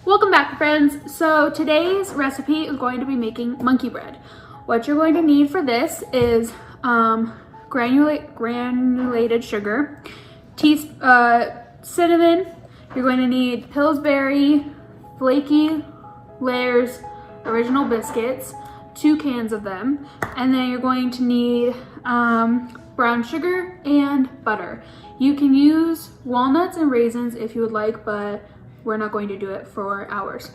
Welcome back, friends. So today's recipe is going to be making monkey bread. What you're going to need for this is granulated sugar, cinnamon. You're going to need Pillsbury Flaky Layers original biscuits, 2 cans of them, and then you're going to need brown sugar and butter. You can use walnuts and raisins if you would like, but we're not going to do it for ours.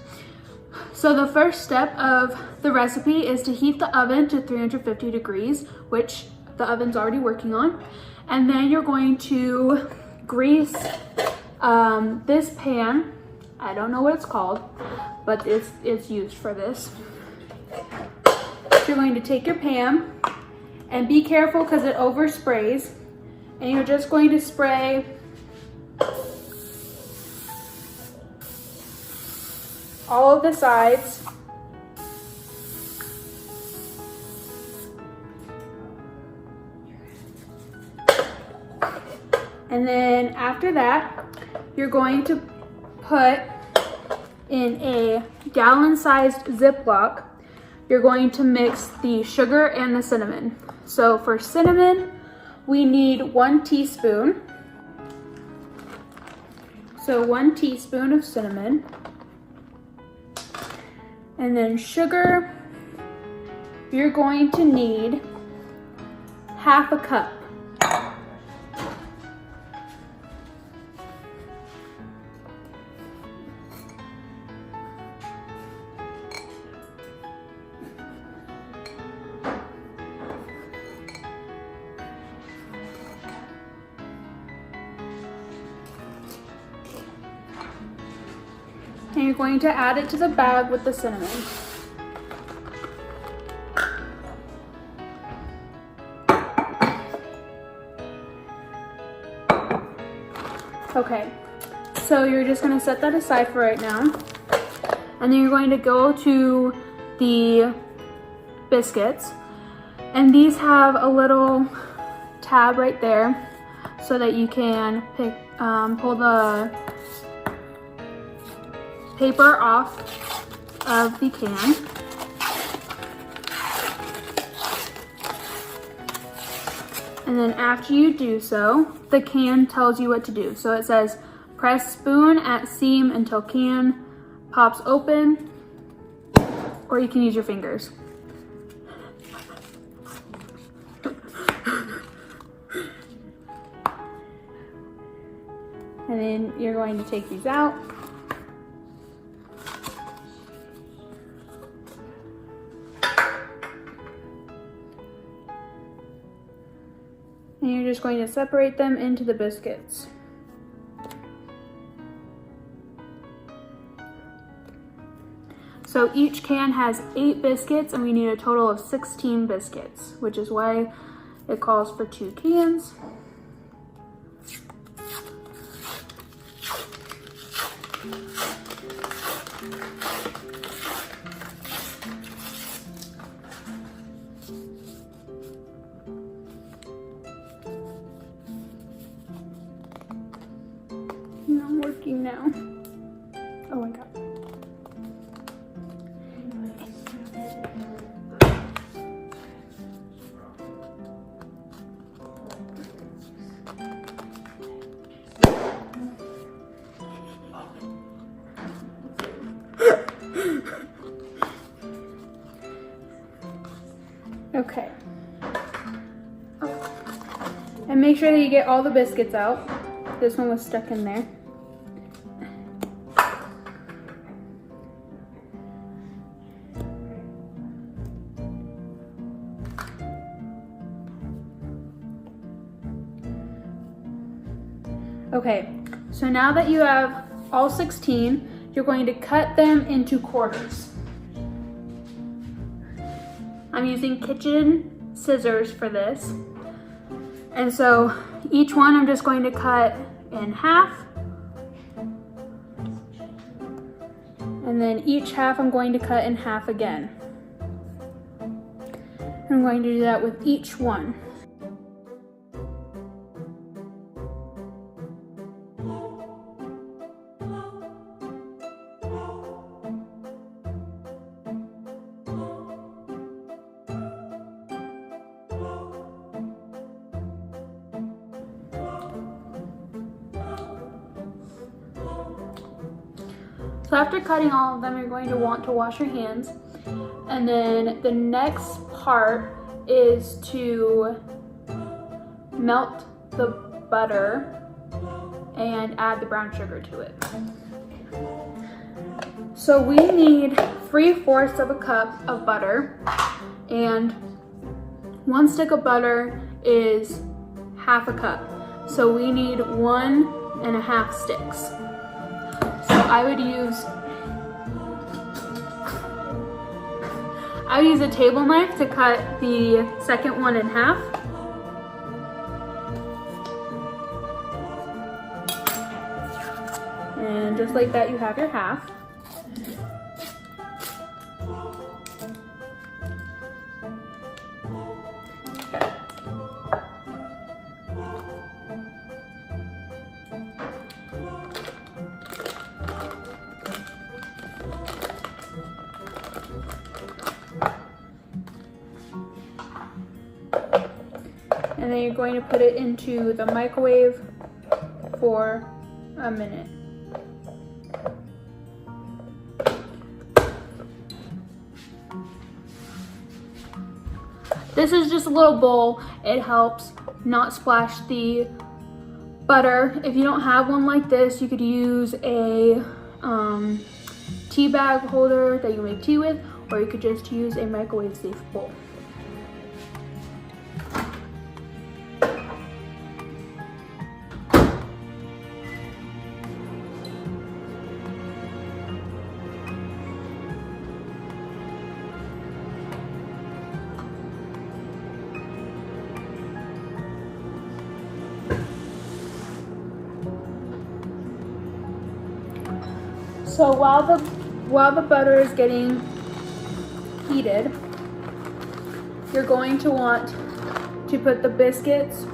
So the first step of the recipe is to heat the oven to 350 degrees, which the oven's already working on. And then you're going to grease this pan. I don't know what it's called, but it's used for this. So you're going to take your pan and be careful because it oversprays. And you're just going to spray all of the sides. And then after that, you're going to put in a gallon-sized Ziploc. You're going to mix the sugar and the cinnamon. So for cinnamon, we need 1 teaspoon. So 1 teaspoon of cinnamon. And then sugar, you're going to need 1/2 cup. And you're going to add it to the bag with the cinnamon. Okay, so you're just going to set that aside for right now. And then you're going to go to the biscuits. And these have a little tab right there so that you can pull the paper off of the can. And then after you do so, the can tells you what to do. So it says, press spoon at seam until can pops open, or you can use your fingers. And then you're going to take these out. And you're just going to separate them into the biscuits. So each can has 8 biscuits and we need a total of 16 biscuits, which is why it calls for 2 cans. Not working now. Oh my god. Okay. And make sure that you get all the biscuits out. This one was stuck in there. Okay, so now that you have all 16, you're going to cut them into quarters. I'm using kitchen scissors for this. And so each one I'm just going to cut in half. And then each half I'm going to cut in half again. I'm going to do that with each one. So after cutting all of them, you're going to want to wash your hands. And then the next part is to melt the butter and add the brown sugar to it. So we need 3/4 of a cup of butter, and 1 stick of butter is 1/2 a cup. So we need 1.5 sticks. So I would use a table knife to cut the second one in half. And just like that, you have your half. And then you're going to put it into the microwave for a minute. This is just a little bowl. It helps not splash the butter. If you don't have one like this, you could use a tea bag holder that you make tea with, or you could just use a microwave safe bowl. So while the butter is getting heated, you're going to want to put the biscuits.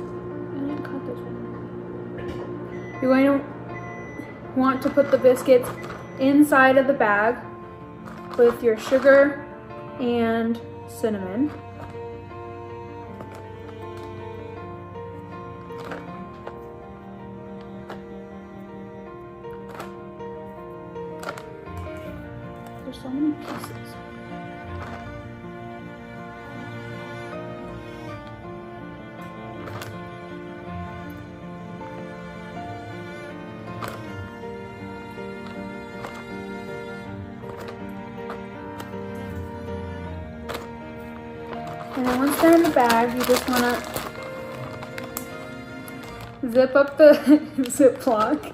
You're going to want to put the biscuits inside of the bag with your sugar and cinnamon. There's so many pieces. And then once they're in the bag, you just want to zip up the Ziploc.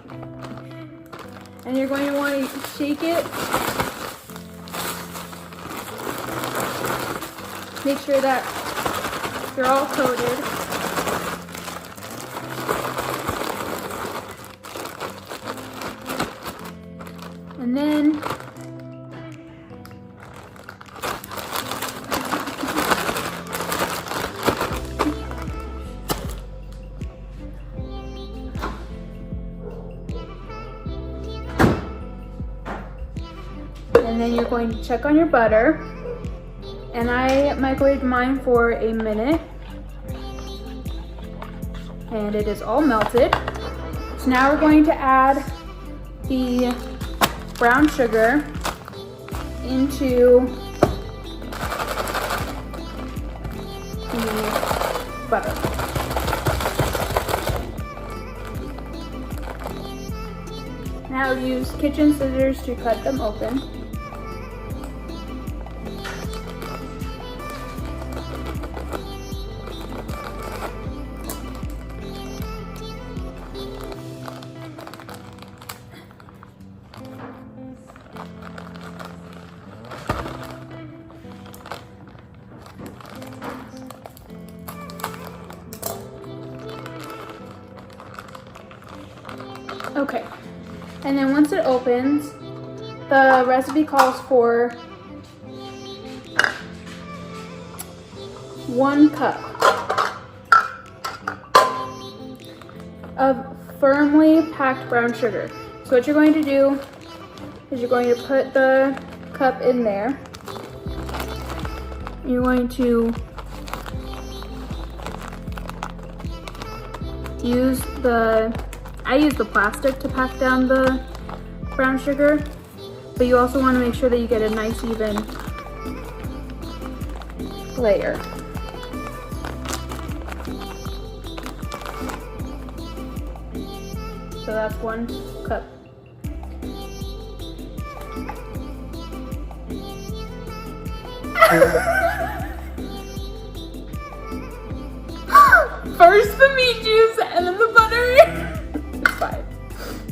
And you're going to want to shake it. Make sure that they're all coated. And then you're going to check on your butter. And I microwaved mine for a minute. And it is all melted. So now we're going to add the brown sugar into the butter. Now use kitchen scissors to cut them open. Okay, and then once it opens, the recipe calls for 1 cup of firmly packed brown sugar. So what you're going to do is you're going to put the cup in there. You're going to I use the plastic to pack down the brown sugar. but you also want to make sure that you get a nice even layer. So that's 1 cup. First the meat juice and then the butter. It's fine.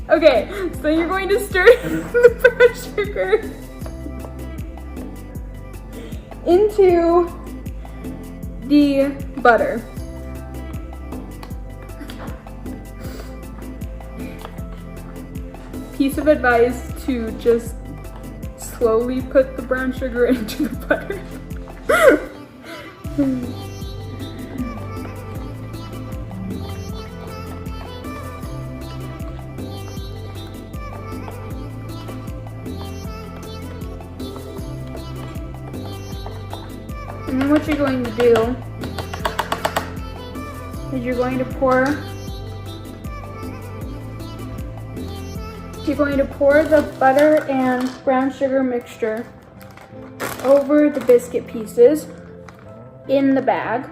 Okay, so you're going to stir the brown sugar into the butter. Piece of advice to just slowly put the brown sugar into the butter. And then what you're going to do is you're going to pour the butter and brown sugar mixture over the biscuit pieces in the bag.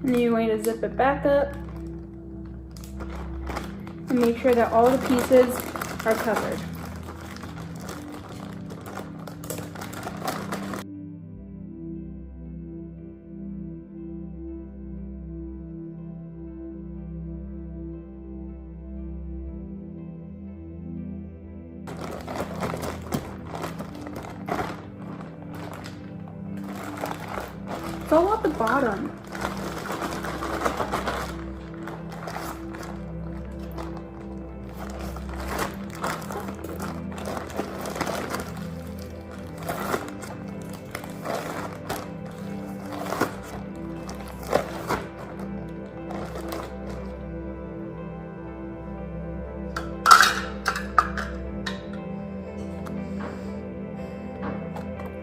And then you're going to zip it back up and make sure that all the pieces are covered. It's all at the bottom.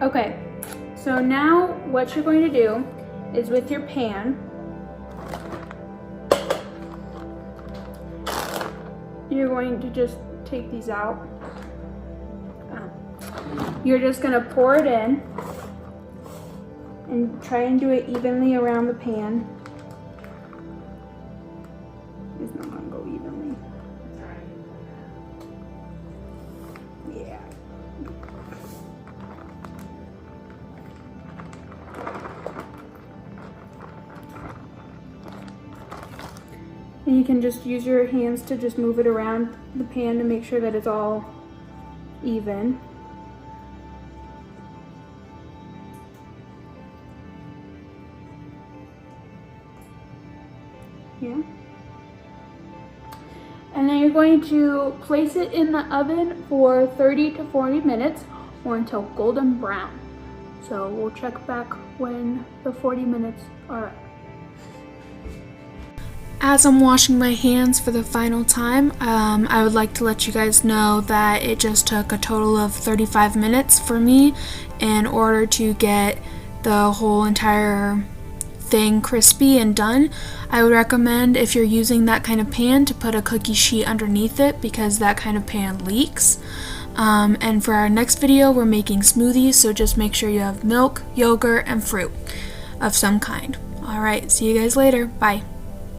Okay, so now what you're going to do is with your pan, you're going to just take these out. You're just going to pour it in and try and do it evenly around the pan. It's not going to go evenly. Yeah. And you can just use your hands to just move it around the pan to make sure that it's all even. Yeah. And then you're going to place it in the oven for 30 to 40 minutes or until golden brown. So we'll check back when the 40 minutes are up. As I'm washing my hands for the final time, I would like to let you guys know that it just took a total of 35 minutes for me in order to get the whole entire thing crispy and done. I would recommend, if you're using that kind of pan, to put a cookie sheet underneath it because that kind of pan leaks. And for our next video, we're making smoothies, so just make sure you have milk, yogurt, and fruit of some kind. Alright, see you guys later. Bye.